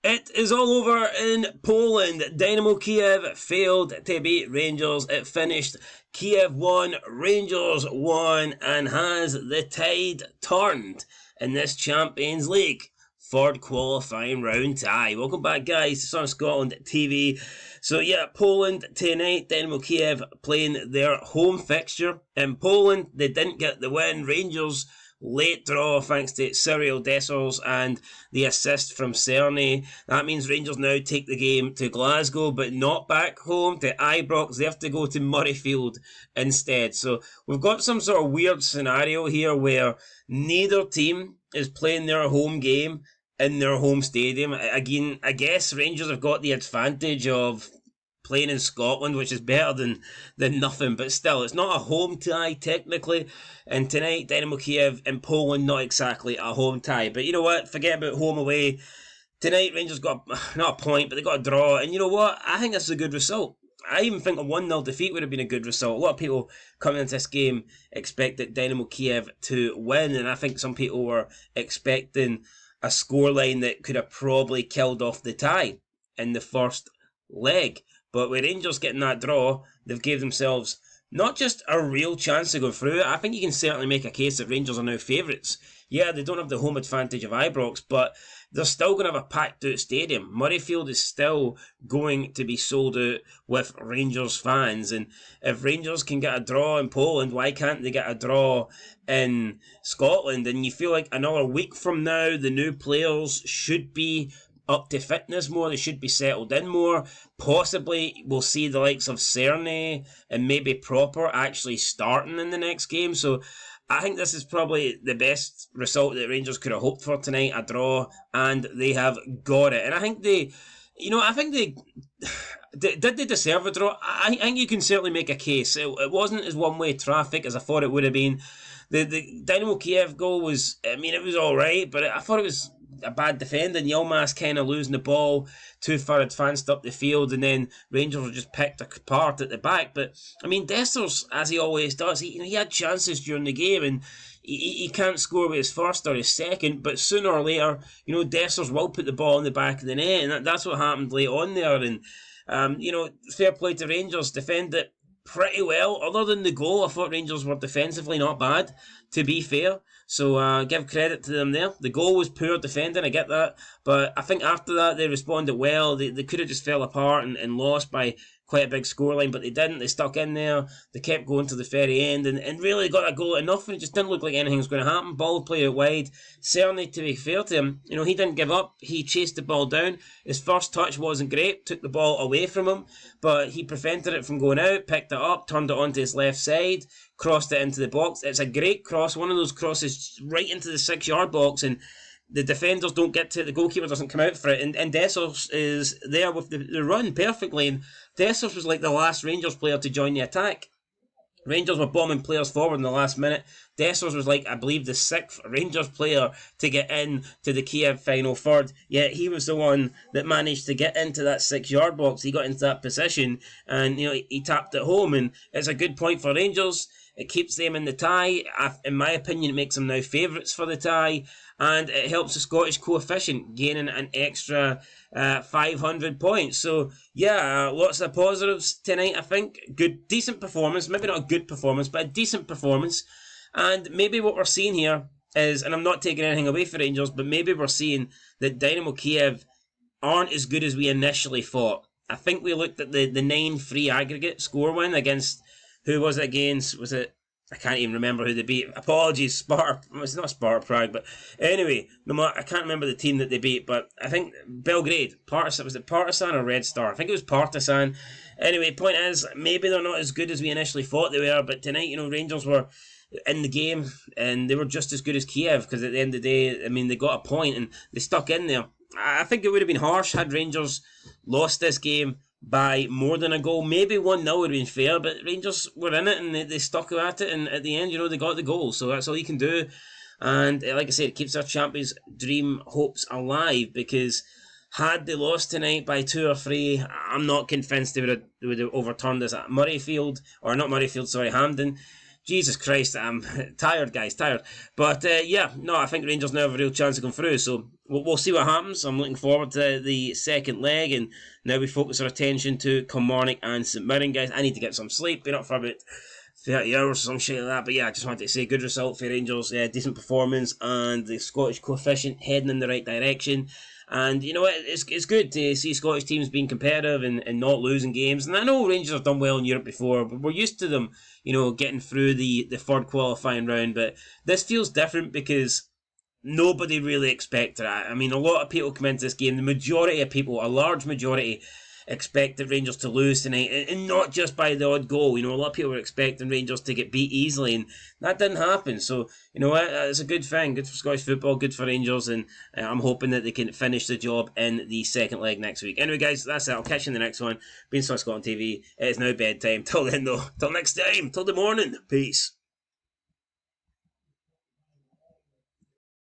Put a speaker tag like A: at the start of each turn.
A: It is all over in Poland. Dynamo Kiev failed to beat Rangers. It finished Kiev 1, Rangers 1, and has the tide turned in this Champions League. Third qualifying round tie. Welcome back, guys, to Sun Scotland TV. So yeah, Poland tonight, Dynamo Kiev playing their home fixture in Poland. They didn't get the win. Rangers late draw thanks to Cyril Dessers and the assist from Cerny. That means Rangers now take the game to Glasgow, but not back home to Ibrox. They have to go to Murrayfield instead. So we've got some sort of weird scenario here where neither team is playing their home game in their home stadium. Again, I guess Rangers have got the advantage of playing in Scotland, which is better than nothing, but still, it's not a home tie technically. And tonight, Dynamo Kiev in Poland, not exactly a home tie. But you know what? Forget about home away. Tonight, Rangers got not a point, but they got a draw. And you know what? I think this is a good result. I even think a 1-0 defeat would have been a good result. A lot of people coming into this game expected Dynamo Kiev to win, and I think some people were expecting a scoreline that could have probably killed off the tie in the first leg. But with Rangers getting that draw, they've gave themselves not just a real chance to go through. I think you can certainly make a case that Rangers are now favourites. Yeah, they don't have the home advantage of Ibrox, but they're still going to have a packed-out stadium. Murrayfield is still going to be sold out with Rangers fans. And if Rangers can get a draw in Poland, why can't they get a draw in Scotland? And you feel like another week from now, the new players should be up to fitness more, they should be settled in more. Possibly we'll see the likes of Cerny and maybe Proper actually starting in the next game. So I think this is probably the best result that Rangers could have hoped for tonight, a draw, and they have got it. And I think they did they deserve a draw? I think you can certainly make a case. It wasn't as one-way traffic as I thought it would have been. The Dynamo Kiev goal was, it was alright, but I thought it was a bad defending. Yilmaz kind of losing the ball too far advanced up the field, and then Rangers were just picked apart at the back. But Dessers, as he always does, he had chances during the game, and he can't score with his first or his second, but sooner or later, Dessers will put the ball in the back of the net, and that's what happened late on there. And fair play to Rangers, defend it pretty well. Other than the goal, I thought Rangers were defensively not bad, to be fair. So give credit to them there. The goal was poor defending, I get that. But I think after that, they responded well. They could have just fell apart and lost by quite a big scoreline, but they didn't. They stuck in there. They kept going to the very end and really got a goal at enough, and it just didn't look like anything was going to happen. Ball played out wide. Certainly, to be fair to him, he didn't give up. He chased the ball down. His first touch wasn't great. Took the ball away from him, but he prevented it from going out, picked it up, turned it onto his left side, crossed it into the box. It's a great cross. One of those crosses right into the 6-yard box, and the defenders don't get to it. The goalkeeper doesn't come out for it, and Dessers is there with the run perfectly. And Dessers was like the last Rangers player to join the attack. Rangers were bombing players forward in the last minute. Dessers was like, I believe, the 6th Rangers player to get in to the Kiev final third. Yet he was the one that managed to get into that 6-yard box. He got into that position, and he tapped it home. And it's a good point for Rangers. It keeps them in the tie. In my opinion, it makes them now favourites for the tie. And it helps the Scottish coefficient, gaining an extra 500 points. So, yeah, lots of positives tonight, I think. Good, decent performance. Maybe not a good performance, but a decent performance. And maybe what we're seeing here is, and I'm not taking anything away from Rangers, but maybe we're seeing that Dynamo Kiev aren't as good as we initially thought. I think we looked at the 9-3 aggregate score win against, who was it against? Was it, I can't even remember who they beat. Apologies, Sparta. It's not Sparta Prague, but anyway, I can't remember the team that they beat, but I think Belgrade. Was it Partizan or Red Star? I think it was Partizan. Anyway, point is, maybe they're not as good as we initially thought they were, but tonight, Rangers were in the game, and they were just as good as Kiev, because at the end of the day, they got a point, and they stuck in there. I think it would have been harsh had Rangers lost this game by more than a goal. Maybe 1-0 would have been fair, but Rangers were in it and they stuck at it, and at the end, they got the goal, so that's all you can do. And like I said, it keeps their Champions dream hopes alive, because had they lost tonight by 2 or 3, I'm not convinced they would have overturned this at Murrayfield, or not Murrayfield, sorry, Hampden. Jesus Christ, I'm tired, guys, tired. But I think Rangers now have a real chance of going through, so we'll see what happens. I'm looking forward to the second leg, and now we focus our attention to Kilmarnock and St Mirren, guys. I need to get some sleep. Been up for about 30 hours or some shit like that. But yeah, I just wanted to say good result for Rangers, decent performance, and the Scottish coefficient heading in the right direction. And you know what, it's good to see Scottish teams being competitive and not losing games. And I know Rangers have done well in Europe before, but we're used to them, getting through the third qualifying round. But this feels different because nobody really expected it. I mean, a lot of people come into this game. The majority of people, a large majority, expected Rangers to lose tonight, and not just by the odd goal. A lot of people were expecting Rangers to get beat easily, and that didn't happen. So, it's a good thing. Good for Scottish football, good for Rangers, and I'm hoping that they can finish the job in the second leg next week. Anyway, guys, that's it. I'll catch you in the next one. Been Scotland TV. It is now bedtime. Till then, though. Till next time. Till the morning. Peace.